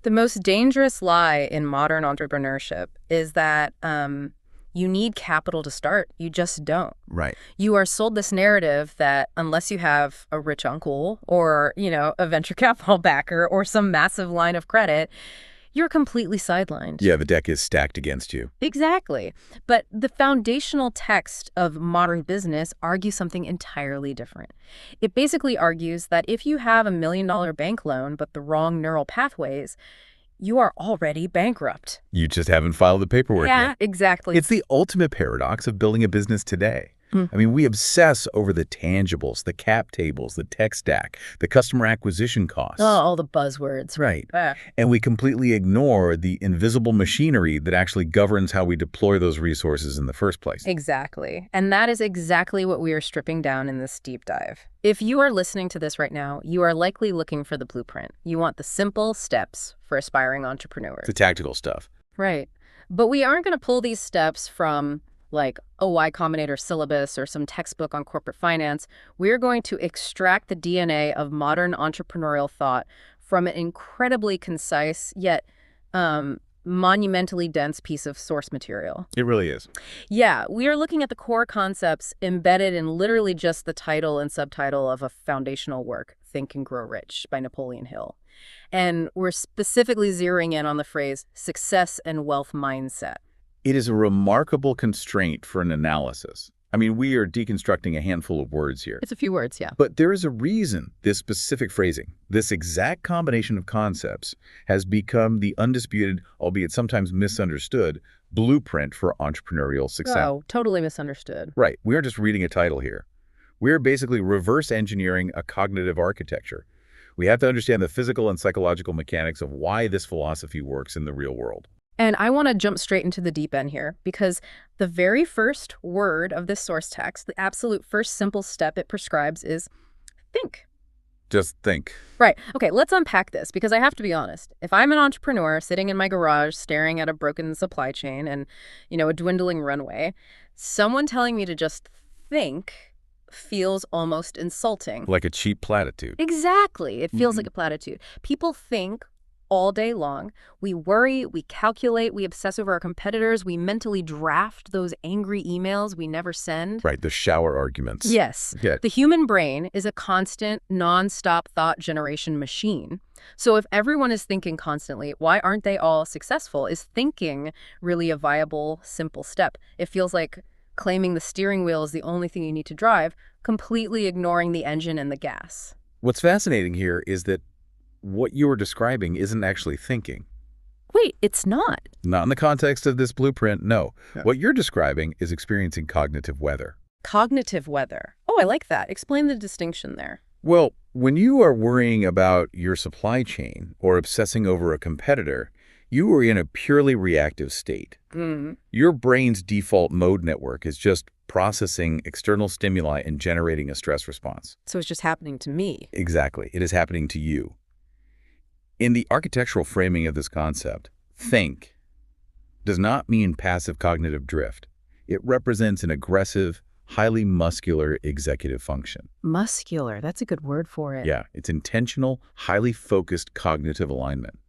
The most dangerous lie in modern entrepreneurship is that you need capital to start. You just don't. Right. You are sold this narrative that unless you have a rich uncle or, a venture capital backer or some massive line of credit, you're completely sidelined. Yeah, the deck is stacked against you. Exactly. But the foundational text of modern business argues something entirely different. It basically argues that if you have $1 million bank loan but the wrong neural pathways, you are already bankrupt. You just haven't filed the paperwork Yeah, yet. exactly. It's the ultimate paradox of building a business today. I mean, we obsess over the tangibles, the cap tables, the tech stack, the customer acquisition costs. Oh, all the buzzwords. Right. Ah. And we completely ignore the invisible machinery that actually governs how we deploy those resources in the first place. Exactly. And that is exactly what we are stripping down in this deep dive. If you are listening to this right now, you are likely looking for the blueprint. You want the simple steps for aspiring entrepreneurs. The tactical stuff. Right. But we aren't going to pull these steps from like a Y Combinator syllabus or some textbook on corporate finance. We're going to extract the DNA of modern entrepreneurial thought from an incredibly concise yet monumentally dense piece of source material. It really is. Yeah, we are looking at the core concepts embedded in literally just the title and subtitle of a foundational work, Think and Grow Rich by Napoleon Hill. And we're specifically zeroing in on the phrase success and wealth mindset. It is a remarkable constraint for an analysis. I mean, we are deconstructing a handful of words here. It's a few words, yeah. But there is a reason this specific phrasing, this exact combination of concepts, has become the undisputed, albeit sometimes misunderstood, blueprint for entrepreneurial success. Oh, totally misunderstood. Right. We aren't just reading a title here. We're basically reverse engineering a cognitive architecture. We have to understand the physical and psychological mechanics of why this philosophy works in the real world. And I want to jump straight into the deep end here, because the very first word of this source text, the absolute first simple step it prescribes is think. Just think. Right. Okay, let's unpack this, because I have to be honest. If I'm an entrepreneur sitting in my garage staring at a broken supply chain and, a dwindling runway, someone telling me to just think feels almost insulting. Like a cheap platitude. Exactly. It feels like a platitude. People think all day long. We worry, we calculate, we obsess over our competitors, we mentally draft those angry emails we never send. Right, the shower arguments. Yes. Yeah. The human brain is a constant, non-stop thought generation machine. So if everyone is thinking constantly, why aren't they all successful? Is thinking really a viable, simple step? It feels like claiming the steering wheel is the only thing you need to drive, completely ignoring the engine and the gas. What's fascinating here is that what you are describing isn't actually thinking. Wait, it's not. Not in the context of this blueprint, no. What you're describing is experiencing cognitive weather. Cognitive weather. Oh, I like that. Explain the distinction there. Well, when you are worrying about your supply chain or obsessing over a competitor, you are in a purely reactive state. Your brain's default mode network is just processing external stimuli and generating a stress response. So it's just happening to me. Exactly. It is happening to you. In the architectural framing of this concept, think does not mean passive cognitive drift. It represents an aggressive, highly muscular executive function. Muscular, that's a good word for it. Yeah, it's intentional, highly focused cognitive alignment.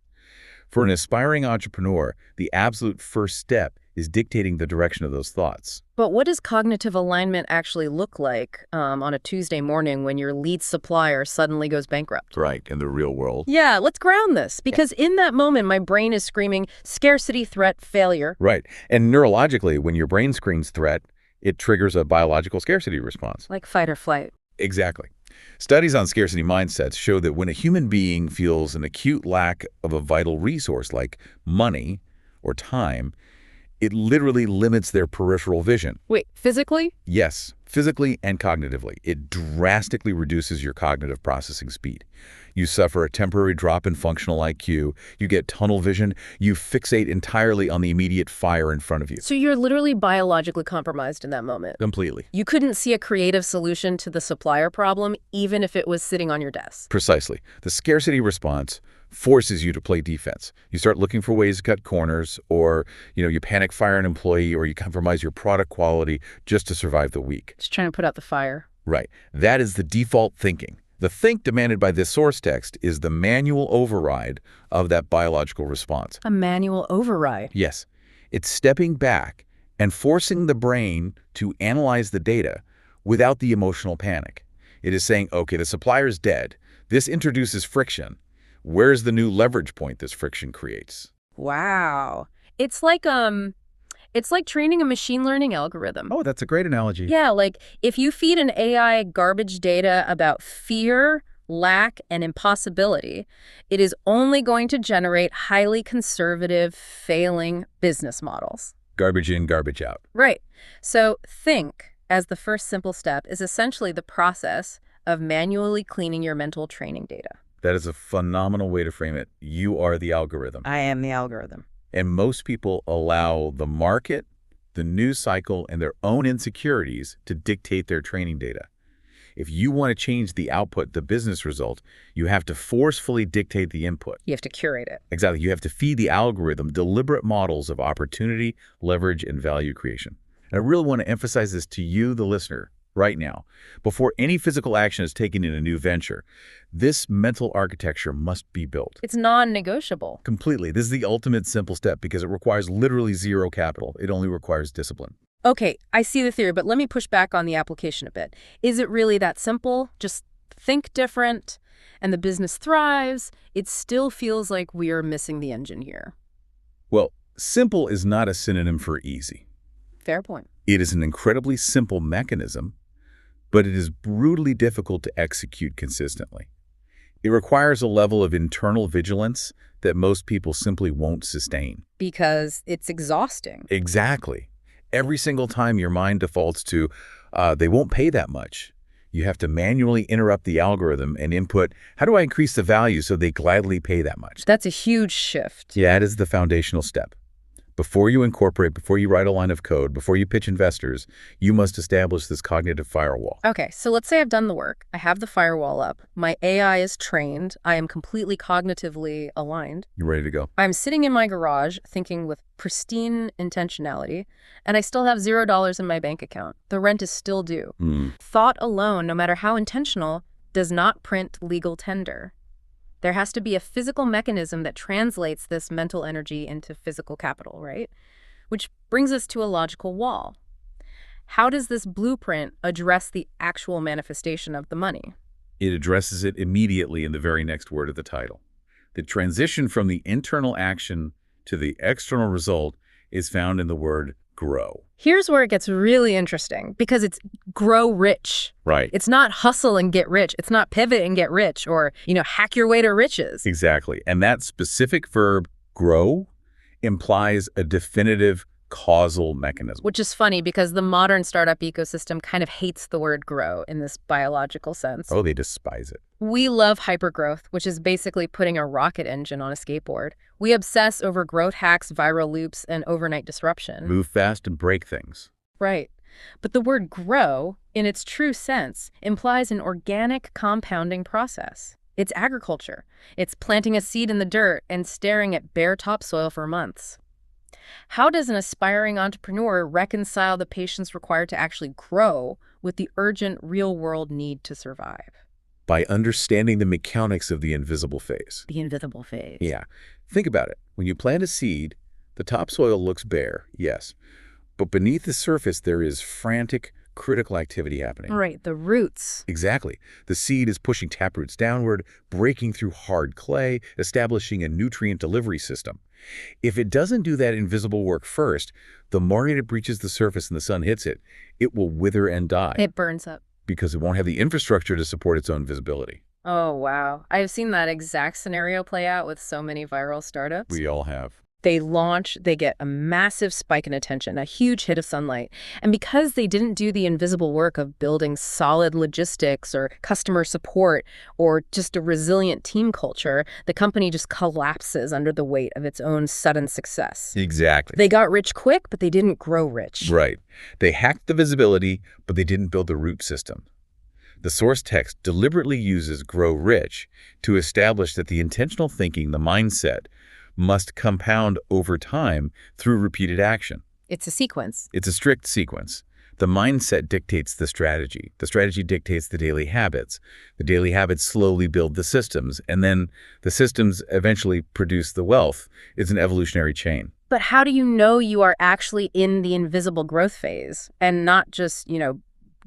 For an aspiring entrepreneur, the absolute first step is dictating the direction of those thoughts. But what does cognitive alignment actually look like on a Tuesday morning when your lead supplier suddenly goes bankrupt? Right, in the real world. Yeah, let's ground this, because in that moment, my brain is screaming scarcity, threat, failure. Right, and neurologically, when your brain screams threat, it triggers a biological scarcity response. Like fight or flight. Exactly. Studies on scarcity mindsets show that when a human being feels an acute lack of a vital resource like money or time, it literally limits their peripheral vision. Wait, physically? Yes, physically and cognitively. It drastically reduces your cognitive processing speed. You suffer a temporary drop in functional IQ, you get tunnel vision, you fixate entirely on the immediate fire in front of you. So you're literally biologically compromised in that moment. Completely. You couldn't see a creative solution to the supplier problem, even if it was sitting on your desk. Precisely. The scarcity response forces you to play defense. You start looking for ways to cut corners, or you panic fire an employee, or you compromise your product quality just to survive the week. Just trying to put out the fire. Right. That is the default thinking. The think demanded by this source text is the manual override of that biological response. A manual override. Yes, it's stepping back and forcing the brain to analyze the data without the emotional panic. It is saying, okay, the supplier's dead. This introduces friction. Where's the new leverage point this friction creates? Wow. It's like training a machine learning algorithm. Oh, that's a great analogy. Yeah, like if you feed an AI garbage data about fear, lack, and impossibility, it is only going to generate highly conservative, failing business models. Garbage in, garbage out. Right. So think, as the first simple step, is essentially the process of manually cleaning your mental training data. That is a phenomenal way to frame it. You are the algorithm. I am the algorithm. And most people allow the market, the news cycle, and their own insecurities to dictate their training data. If you want to change the output, the business result, you have to forcefully dictate the input. You have to curate it. Exactly. You have to feed the algorithm deliberate models of opportunity, leverage, and value creation. And I really want to emphasize this to you, the listener, right now. Before any physical action is taken in a new venture, this mental architecture must be built. It's non-negotiable. Completely. This is the ultimate simple step because it requires literally zero capital. It only requires discipline. Okay, I see the theory, but let me push back on the application a bit. Is it really that simple? Just think different, and the business thrives. It still feels like we are missing the engine here. Well, simple is not a synonym for easy. Fair point. It is an incredibly simple mechanism, but it is brutally difficult to execute consistently. It requires a level of internal vigilance that most people simply won't sustain. Because it's exhausting. Exactly. Every single time your mind defaults to, they won't pay that much, you have to manually interrupt the algorithm and input, how do I increase the value so they gladly pay that much? That's a huge shift. Yeah, it is the foundational step. Before you incorporate, before you write a line of code, before you pitch investors, you must establish this cognitive firewall. Okay, so let's say I've done the work. I have the firewall up. My AI is trained. I am completely cognitively aligned. You ready to go? I'm sitting in my garage thinking with pristine intentionality, and I still have $0 in my bank account. The rent is still due. Thought alone, no matter how intentional, does not print legal tender. There has to be a physical mechanism that translates this mental energy into physical capital, right? Which brings us to a logical wall. How does this blueprint address the actual manifestation of the money? It addresses it immediately in the very next word of the title. The transition from the internal action to the external result is found in the word grow. Here's where it gets really interesting, because it's grow rich. Right. It's not hustle and get rich. It's not pivot and get rich or, hack your way to riches. Exactly. And that specific verb, grow, implies a definitive causal mechanism. Which is funny because the modern startup ecosystem kind of hates the word grow in this biological sense. Oh, they despise it. We love hypergrowth, which is basically putting a rocket engine on a skateboard. We obsess over growth hacks, viral loops, and overnight disruption. Move fast and break things. Right. But the word grow, in its true sense, implies an organic compounding process. It's agriculture. It's planting a seed in the dirt and staring at bare topsoil for months. How does an aspiring entrepreneur reconcile the patience required to actually grow with the urgent real-world need to survive? By understanding the mechanics of the invisible phase. The invisible phase. Yeah. Think about it. When you plant a seed, the topsoil looks bare, yes. But beneath the surface, there is frantic, critical activity happening. Right, the roots. Exactly. The seed is pushing taproots downward, breaking through hard clay, establishing a nutrient delivery system. If it doesn't do that invisible work first, the moment it breaches the surface and the sun hits it, it will wither and die. It burns up. Because it won't have the infrastructure to support its own visibility. Oh, wow. I've seen that exact scenario play out with so many viral startups. We all have. They launch, they get a massive spike in attention, a huge hit of sunlight. And because they didn't do the invisible work of building solid logistics or customer support or just a resilient team culture, the company just collapses under the weight of its own sudden success. Exactly. They got rich quick, but they didn't grow rich. Right. They hacked the visibility, but they didn't build the root system. The source text deliberately uses grow rich to establish that the intentional thinking, the mindset, must compound over time through repeated action. It's a sequence. It's a strict sequence. The mindset dictates the strategy. The strategy dictates the daily habits. The daily habits slowly build the systems, and then the systems eventually produce the wealth. It's an evolutionary chain. But how do you know you are actually in the invisible growth phase and not just,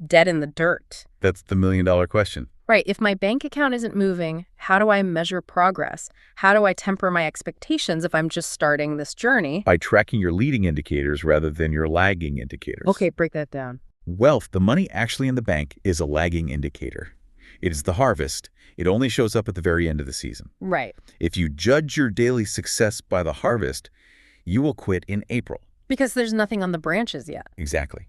dead in the dirt? That's the million-dollar question. Right. If my bank account isn't moving, how do I measure progress? How do I temper my expectations if I'm just starting this journey? By tracking your leading indicators rather than your lagging indicators. Okay, break that down. Wealth, the money actually in the bank, is a lagging indicator. It is the harvest. It only shows up at the very end of the season. Right. If you judge your daily success by the harvest, you will quit in April. Because there's nothing on the branches yet. Exactly.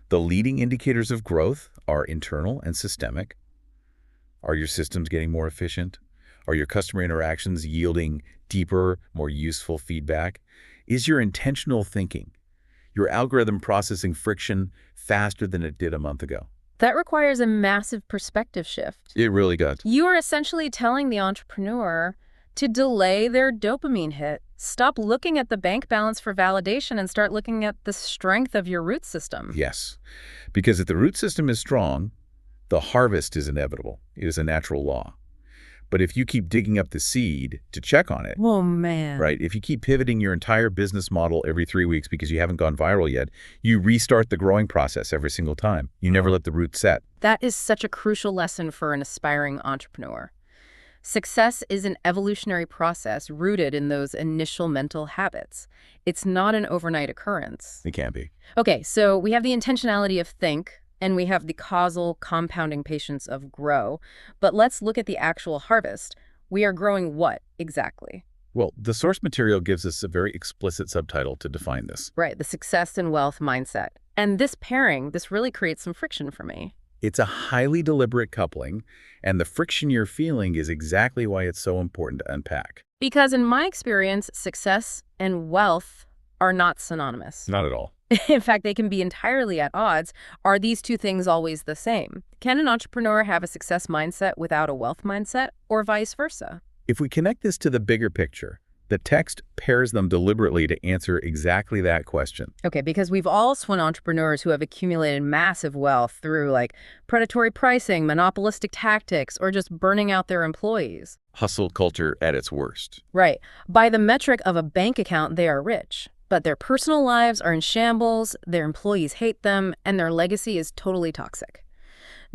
The leading indicators of growth are internal and systemic. Are your systems getting more efficient? Are your customer interactions yielding deeper, more useful feedback? Is your intentional thinking, your algorithm processing friction faster than it did a month ago? That requires a massive perspective shift. It really does. You are essentially telling the entrepreneur to delay their dopamine hit. Stop looking at the bank balance for validation and start looking at the strength of your root system. Yes, because if the root system is strong, the harvest is inevitable. It is a natural law. But if you keep digging up the seed to check on it, oh man, right? If you keep pivoting your entire business model every 3 weeks because you haven't gone viral yet, you restart the growing process every single time. You never let the root set. That is such a crucial lesson for an aspiring entrepreneur. Success is an evolutionary process rooted in those initial mental habits. It's not an overnight occurrence. It can be. Okay, so we have the intentionality of think, and we have the causal compounding patience of grow. But let's look at the actual harvest. We are growing what exactly? Well, the source material gives us a very explicit subtitle to define this. Right, the success and wealth mindset. And this pairing, this really creates some friction for me. It's a highly deliberate coupling, and the friction you're feeling is exactly why it's so important to unpack. Because in my experience, success and wealth are not synonymous. Not at all. In fact, they can be entirely at odds. Are these two things always the same? Can an entrepreneur have a success mindset without a wealth mindset, or vice versa? If we connect this to the bigger picture, the text pairs them deliberately to answer exactly that question. Okay, because we've all seen entrepreneurs who have accumulated massive wealth through predatory pricing, monopolistic tactics, or just burning out their employees. Hustle culture at its worst. Right. By the metric of a bank account, they are rich. But their personal lives are in shambles, their employees hate them, and their legacy is totally toxic.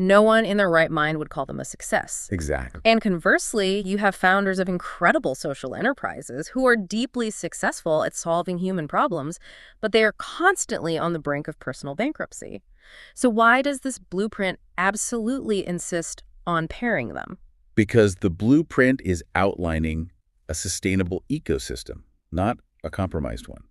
No one in their right mind would call them a success. Exactly. And conversely, you have founders of incredible social enterprises who are deeply successful at solving human problems, but they are constantly on the brink of personal bankruptcy. So why does this blueprint absolutely insist on pairing them? Because the blueprint is outlining a sustainable ecosystem, not a compromised one.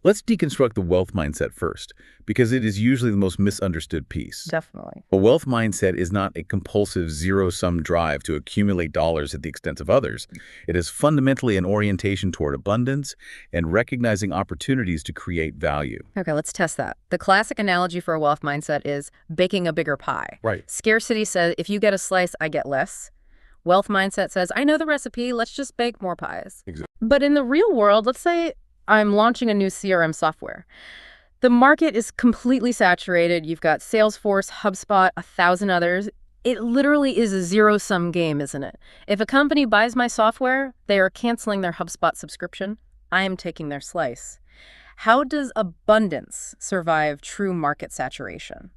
Let's deconstruct the wealth mindset first, because it is usually the most misunderstood piece. Definitely. A wealth mindset is not a compulsive zero-sum drive to accumulate dollars at the expense of others. It is fundamentally an orientation toward abundance and recognizing opportunities to create value. Okay, let's test that. The classic analogy for a wealth mindset is baking a bigger pie. Right. Scarcity says, if you get a slice, I get less. Wealth mindset says, I know the recipe, let's just bake more pies. Exactly. But in the real world, let's say I'm launching a new CRM software. The market is completely saturated. You've got Salesforce, HubSpot, 1,000 others. It literally is a zero-sum game, isn't it? If a company buys my software, they are canceling their HubSpot subscription. I am taking their slice. How does abundance survive true market saturation?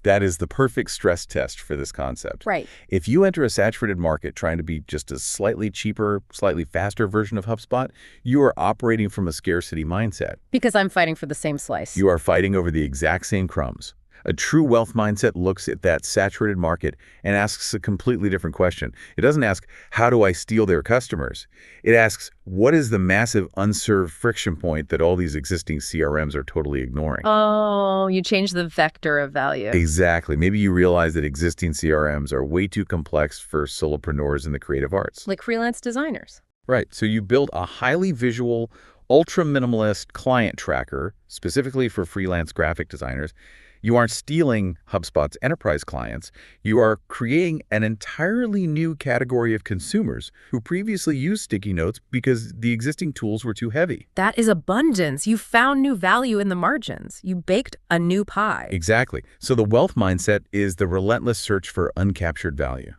That is the perfect stress test for this concept. Right. If you enter a saturated market trying to be just a slightly cheaper, slightly faster version of HubSpot, you are operating from a scarcity mindset. Because I'm fighting for the same slice. You are fighting over the exact same crumbs. A true wealth mindset looks at that saturated market and asks a completely different question. It doesn't ask, how do I steal their customers? It asks, what is the massive unserved friction point that all these existing CRMs are totally ignoring? Oh, you change the vector of value. Exactly. Maybe you realize that existing CRMs are way too complex for solopreneurs in the creative arts. Like freelance designers. Right. So you build a highly visual, ultra-minimalist client tracker, specifically for freelance graphic designers. You aren't stealing HubSpot's enterprise clients. You are creating an entirely new category of consumers who previously used sticky notes because the existing tools were too heavy. That is abundance. You found new value in the margins. You baked a new pie. Exactly. So the wealth mindset is the relentless search for uncaptured value.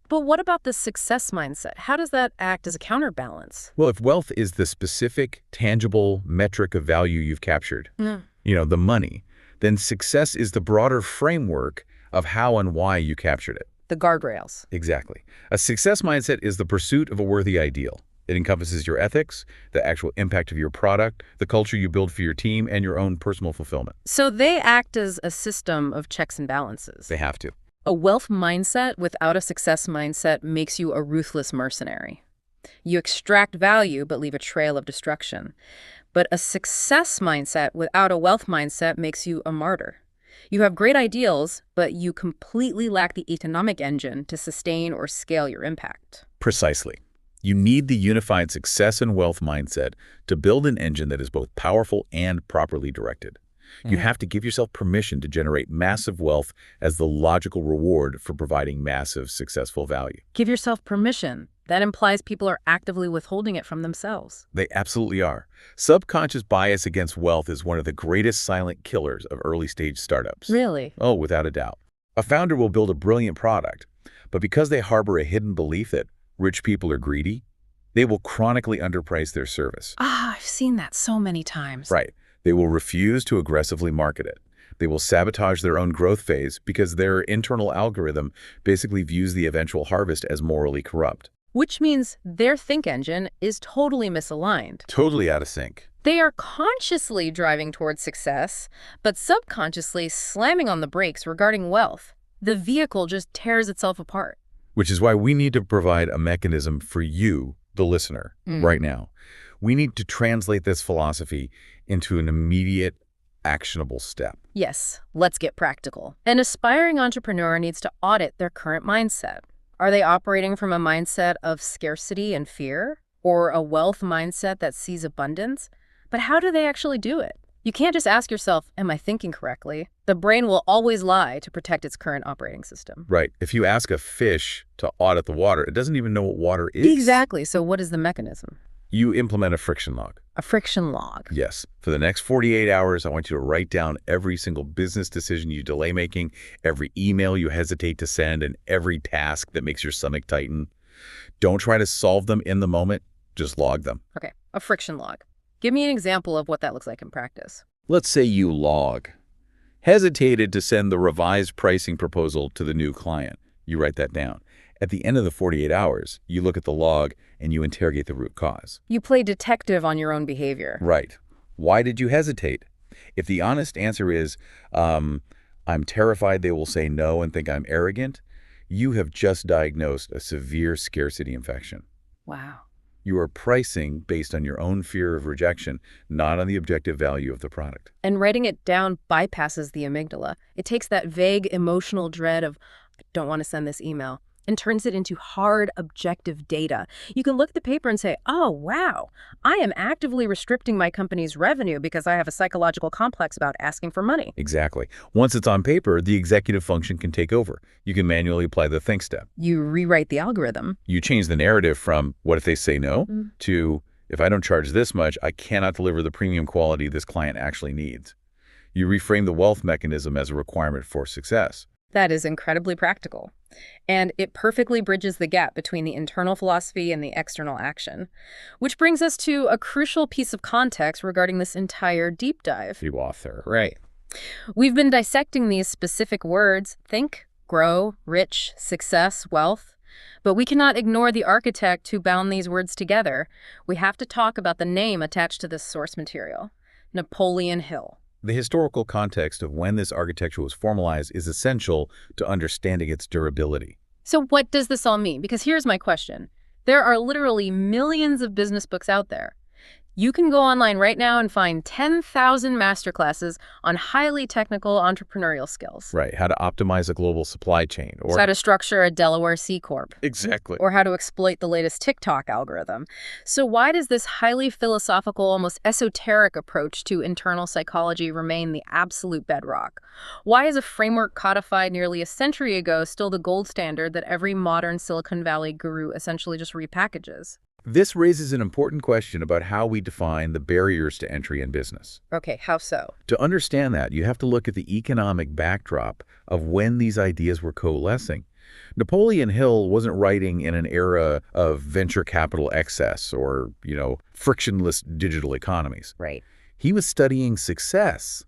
But what about the success mindset? How does that act as a counterbalance? Well, if wealth is the specific, tangible metric of value you've captured, Mm. the money, then success is the broader framework of how and why you captured it. The guardrails. Exactly. A success mindset is the pursuit of a worthy ideal. It encompasses your ethics, the actual impact of your product, the culture you build for your team, and your own personal fulfillment. So they act as a system of checks and balances. They have to. A wealth mindset without a success mindset makes you a ruthless mercenary. You extract value but leave a trail of destruction. But a success mindset without a wealth mindset makes you a martyr. You have great ideals, but you completely lack the economic engine to sustain or scale your impact. Precisely. You need the unified success and wealth mindset to build an engine that is both powerful and properly directed. You have to give yourself permission to generate massive wealth as the logical reward for providing massive, successful value. Give yourself permission. That implies people are actively withholding it from themselves. They absolutely are. Subconscious bias against wealth is one of the greatest silent killers of early-stage startups. Really? Oh, without a doubt. A founder will build a brilliant product, but because they harbor a hidden belief that rich people are greedy, they will chronically underprice their service. I've seen that so many times. Right. They will refuse to aggressively market it. They will sabotage their own growth phase because their internal algorithm basically views the eventual harvest as morally corrupt. Which means their think engine is totally misaligned. Totally out of sync. They are consciously driving towards success, but subconsciously slamming on the brakes regarding wealth. The vehicle just tears itself apart. Which is why we need to provide a mechanism for you, the listener, right now. We need to translate this philosophy into an immediate, actionable step. Yes, let's get practical. An aspiring entrepreneur needs to audit their current mindset. Are they operating from a mindset of scarcity and fear, or a wealth mindset that sees abundance? But how do they actually do it? You can't just ask yourself, am I thinking correctly? The brain will always lie to protect its current operating system. Right. If you ask a fish to audit the water, it doesn't even know what water is. Exactly. So what is the mechanism? You implement a friction log. A friction log. Yes. For the next 48 hours, I want you to write down every single business decision you delay making, every email you hesitate to send, and every task that makes your stomach tighten. Don't try to solve them in the moment. Just log them. Okay, a friction log. Give me an example of what that looks like in practice. Let's say you log. Hesitated to send the revised pricing proposal to the new client. You write that down. At the end of the 48 hours, you look at the log and you interrogate the root cause. You play detective on your own behavior. Right. Why did you hesitate? If the honest answer is, I'm terrified they will say no and think I'm arrogant, you have just diagnosed a severe scarcity infection. Wow. You are pricing based on your own fear of rejection, not on the objective value of the product. And writing it down bypasses the amygdala. It takes that vague emotional dread of, I don't want to send this email, and turns it into hard, objective data. You can look at the paper and say, oh, wow, I am actively restricting my company's revenue because I have a psychological complex about asking for money. Exactly. Once it's on paper, the executive function can take over. You can manually apply the think step. You rewrite the algorithm. You change the narrative from, what if they say no, to, if I don't charge this much, I cannot deliver the premium quality this client actually needs. You reframe the wealth mechanism as a requirement for success. That is incredibly practical. And it perfectly bridges the gap between the internal philosophy and the external action. Which brings us to a crucial piece of context regarding this entire deep dive. The author, right. We've been dissecting these specific words, think, grow, rich, success, wealth. But we cannot ignore the architect who bound these words together. We have to talk about the name attached to this source material, Napoleon Hill. The historical context of when this architecture was formalized is essential to understanding its durability. So what does this all mean? Because here's my question. There are literally millions of business books out there. You can go online right now and find 10,000 masterclasses on highly technical entrepreneurial skills. Right, how to optimize a global supply chain, So or... how to structure a Delaware C Corp, Exactly. or how to exploit the latest TikTok algorithm. So why does this highly philosophical, almost esoteric approach to internal psychology remain the absolute bedrock? Why is a framework codified nearly a century ago still the gold standard that every modern Silicon Valley guru essentially just repackages? This raises an important question about how we define the barriers to entry in business. Okay, how so? To understand that, you have to look at the economic backdrop of when these ideas were coalescing. Napoleon Hill wasn't writing in an era of venture capital excess or, frictionless digital economies. Right. He was studying success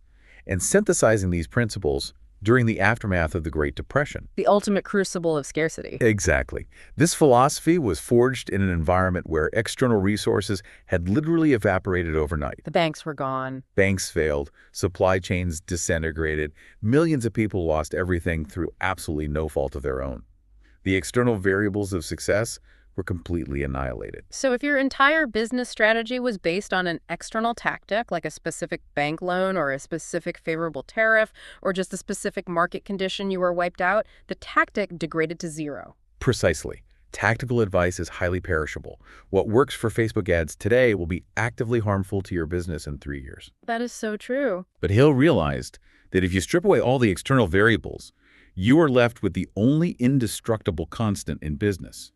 and synthesizing these principles during the aftermath of the Great Depression. The ultimate crucible of scarcity. Exactly. This philosophy was forged in an environment where external resources had literally evaporated overnight. The banks were gone. Banks failed, supply chains disintegrated, millions of people lost everything through absolutely no fault of their own. The external variables of success were completely annihilated. So if your entire business strategy was based on an external tactic, like a specific bank loan or a specific favorable tariff or just a specific market condition, you were wiped out, the tactic degraded to zero. Precisely. Tactical advice is highly perishable. What works for Facebook ads today will be actively harmful to your business in 3 years. That is so true. But Hill realized that if you strip away all the external variables, you are left with the only indestructible constant in business: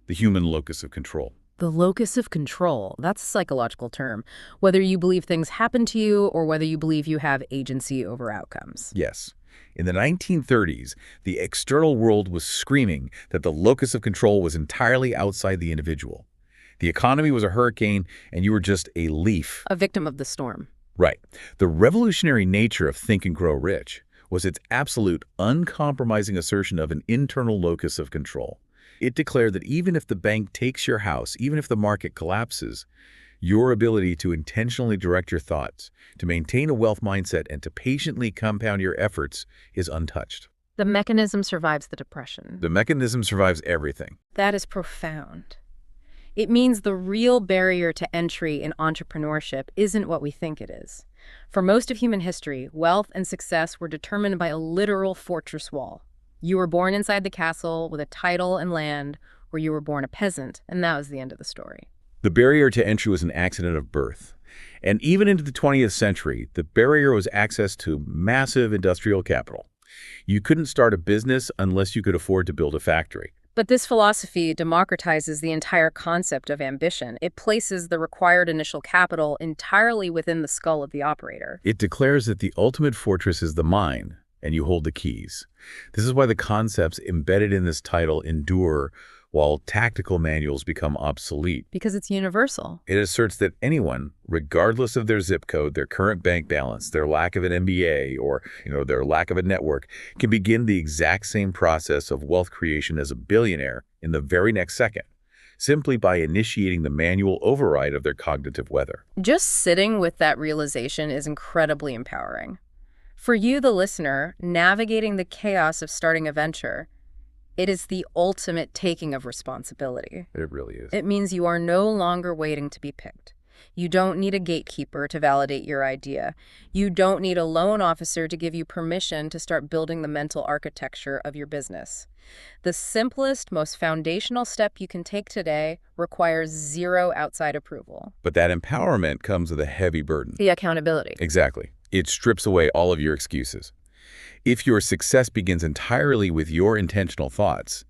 the human locus of control. The locus of control, that's a psychological term. Whether you believe things happen to you or whether you believe you have agency over outcomes. Yes. In the 1930s, the external world was screaming that the locus of control was entirely outside the individual. The economy was a hurricane, and you were just a leaf. A victim of the storm. Right. The revolutionary nature of Think and Grow Rich was its absolute, uncompromising assertion of an internal locus of control. It declared that even if the bank takes your house, even if the market collapses, your ability to intentionally direct your thoughts, to maintain a wealth mindset, and to patiently compound your efforts is untouched. The mechanism survives the depression. The mechanism survives everything. That is profound. It means the real barrier to entry in entrepreneurship isn't what we think it is. For most of human history, wealth and success were determined by a literal fortress wall. You were born inside the castle with a title and land, or you were born a peasant, and that was the end of the story. The barrier to entry was an accident of birth. And even into the 20th century, the barrier was access to massive industrial capital. You couldn't start a business unless you could afford to build a factory. But this philosophy democratizes the entire concept of ambition. It places the required initial capital entirely within the skull of the operator. It declares that the ultimate fortress is the mind, and you hold the keys. This is why the concepts embedded in this title endure while tactical manuals become obsolete. Because it's universal. It asserts that anyone, regardless of their zip code, their current bank balance, their lack of an MBA, or their lack of a network, can begin the exact same process of wealth creation as a billionaire in the very next second, simply by initiating the manual override of their cognitive weather. Just sitting with that realization is incredibly empowering. For you, the listener, navigating the chaos of starting a venture, it is the ultimate taking of responsibility. It really is. It means you are no longer waiting to be picked. You don't need a gatekeeper to validate your idea. You don't need a loan officer to give you permission to start building the mental architecture of your business. The simplest, most foundational step you can take today requires zero outside approval. But that empowerment comes with a heavy burden. The accountability. Exactly. It strips away all of your excuses. If your success begins entirely with your intentional thoughts,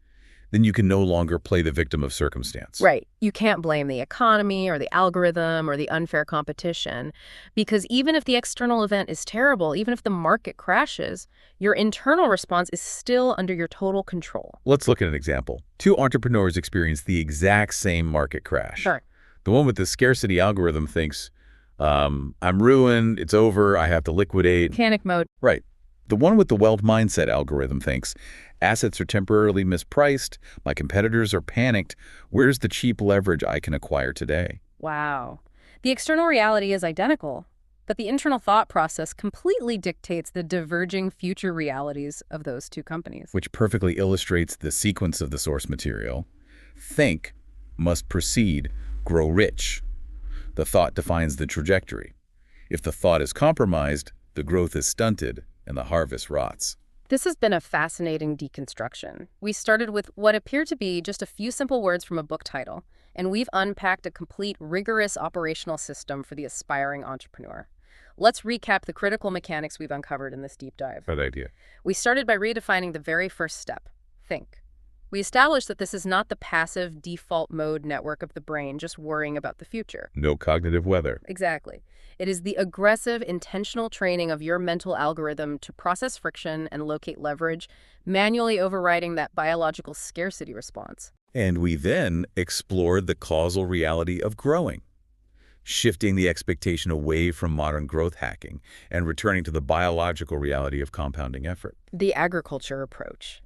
then you can no longer play the victim of circumstance. Right. You can't blame the economy or the algorithm or the unfair competition, because even if the external event is terrible, even if the market crashes, your internal response is still under your total control. Let's look at an example. Two entrepreneurs experience the exact same market crash. Sure. The one with the scarcity algorithm thinks, I'm ruined, it's over, I have to liquidate. Panic mode. Right. The one with the wealth mindset algorithm thinks, assets are temporarily mispriced, my competitors are panicked, where's the cheap leverage I can acquire today? Wow. The external reality is identical, but the internal thought process completely dictates the diverging future realities of those two companies. Which perfectly illustrates the sequence of the source material. Think must precede grow rich. The thought defines the trajectory. If the thought is compromised, the growth is stunted and the harvest rots. This has been a fascinating deconstruction. We started with what appeared to be just a few simple words from a book title, and we've unpacked a complete, rigorous operational system for the aspiring entrepreneur. Let's recap the critical mechanics we've uncovered in this deep dive. Good idea. We started by redefining the very first step, think. We established that this is not the passive default mode network of the brain just worrying about the future. No cognitive weather. Exactly. It is the aggressive, intentional training of your mental algorithm to process friction and locate leverage, manually overriding that biological scarcity response. And we then explored the causal reality of growing, shifting the expectation away from modern growth hacking and returning to the biological reality of compounding effort. The agriculture approach.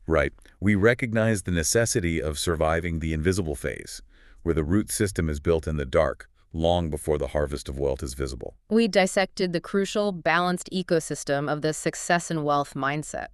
Right. We recognize the necessity of surviving the invisible phase, where the root system is built in the dark, long before the harvest of wealth is visible. We dissected the crucial, balanced ecosystem of the success and wealth mindset.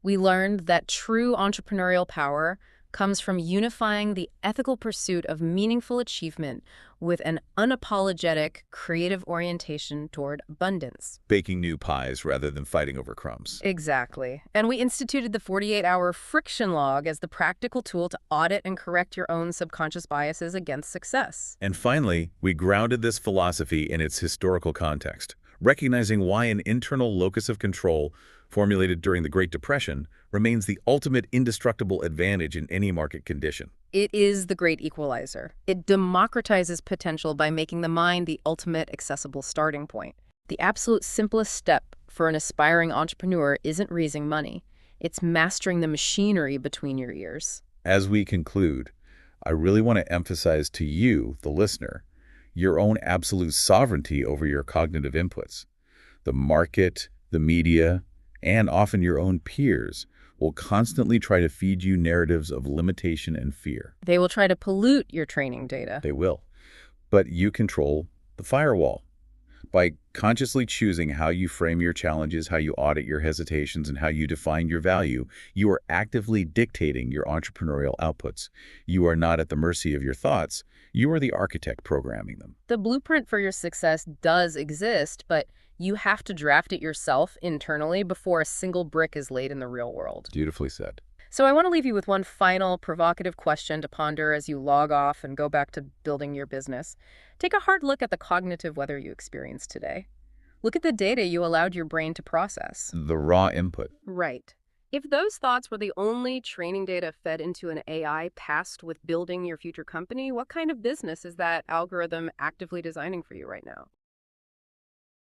We learned that true entrepreneurial power comes from unifying the ethical pursuit of meaningful achievement with an unapologetic, creative orientation toward abundance. Baking new pies rather than fighting over crumbs. Exactly. And we instituted the 48-hour friction log as the practical tool to audit and correct your own subconscious biases against success. And finally, we grounded this philosophy in its historical context, recognizing why an internal locus of control formulated during the Great Depression remains the ultimate indestructible advantage in any market condition. It is the great equalizer. It democratizes potential by making the mind the ultimate accessible starting point. The absolute simplest step for an aspiring entrepreneur isn't raising money. It's mastering the machinery between your ears. As we conclude, I really want to emphasize to you, the listener, your own absolute sovereignty over your cognitive inputs. The market, the media, and often your own peers will constantly try to feed you narratives of limitation and fear. They will try to pollute your training data. They will. But you control the firewall. By consciously choosing how you frame your challenges, how you audit your hesitations, and how you define your value, you are actively dictating your entrepreneurial outputs. You are not at the mercy of your thoughts. You are the architect programming them. The blueprint for your success does exist, but you have to draft it yourself internally before a single brick is laid in the real world. Beautifully said. So I want to leave you with one final provocative question to ponder as you log off and go back to building your business. Take a hard look at the cognitive weather you experienced today. Look at the data you allowed your brain to process. The raw input. Right. If those thoughts were the only training data fed into an AI tasked with building your future company, what kind of business is that algorithm actively designing for you right now?